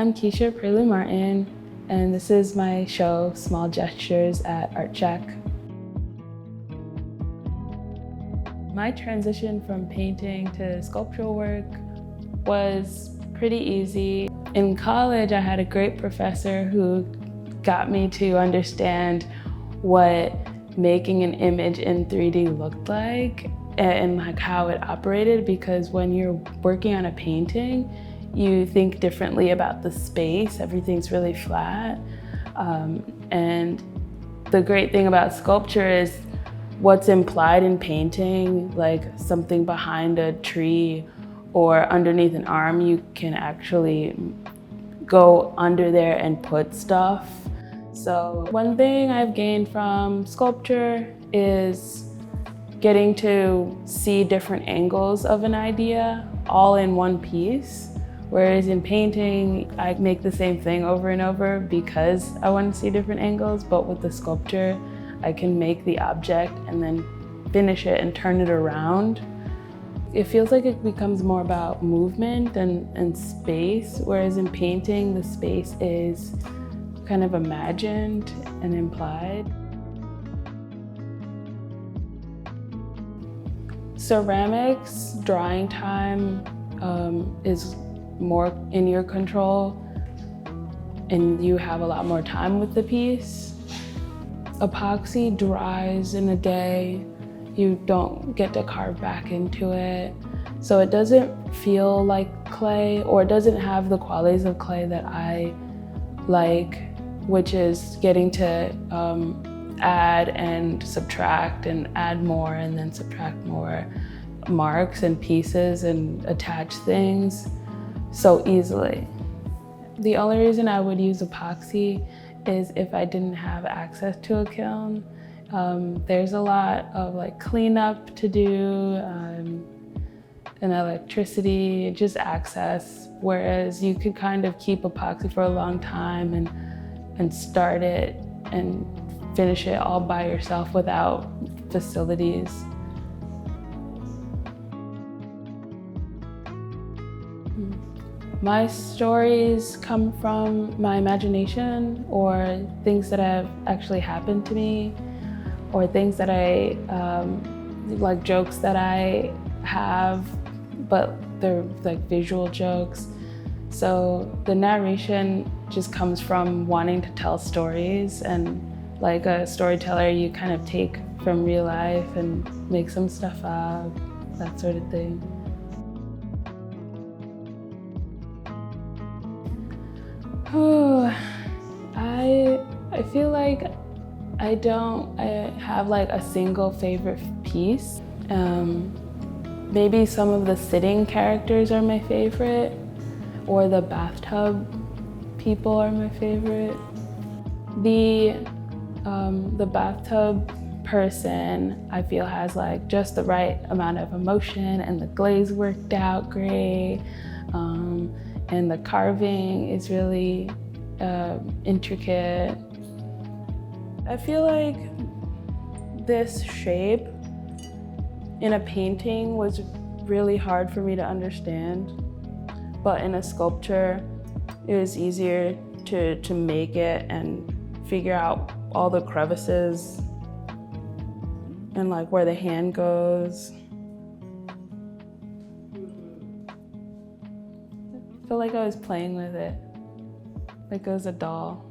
I'm Keisha Prioleau-Martin, and this is my show, Small Gestures at Art Check. My transition from painting to sculptural work was pretty easy. In college, I had a great professor who got me to understand what making an image in 3D looked like and like how it operated, because when you're working on a painting, you think differently about the space. Everything's really flat. And the great thing about sculpture is what's implied in painting, like something behind a tree or underneath an arm, you can actually go under there and put stuff. So one thing I've gained from sculpture is getting to see different angles of an idea all in one piece. Whereas in painting, I make the same thing over and over because I want to see different angles, but with the sculpture, I can make the object and then finish it and turn it around. It feels like it becomes more about movement and space, whereas in painting, the space is kind of imagined and implied. Ceramics, drying time is more in your control and you have a lot more time with the piece. Epoxy dries in a day. You don't get to carve back into it. So it doesn't feel like clay, or it doesn't have the qualities of clay that I like, which is getting to add and subtract and add more and then subtract more marks and pieces and attach things so easily. The only reason I would use epoxy is if I didn't have access to a kiln. There's a lot of like cleanup to do and electricity, just access, whereas you could kind of keep epoxy for a long time and start it and finish it all by yourself without facilities. My stories come from my imagination, or things that have actually happened to me, or things that I, like jokes that I have, but they're like visual jokes. So the narration just comes from wanting to tell stories, and like a storyteller, you kind of take from real life and make some stuff up, that sort of thing. I feel like I have like a single favorite piece. Maybe some of the sitting characters are my favorite, or the bathtub people are my favorite. The bathtub person, I feel, has like just the right amount of emotion, and the glaze worked out great. And the carving is really intricate. I feel like this shape in a painting was really hard for me to understand, but in a sculpture, it was easier to make it and figure out all the crevices and like where the hand goes. I feel like I was playing with it, like it was a doll.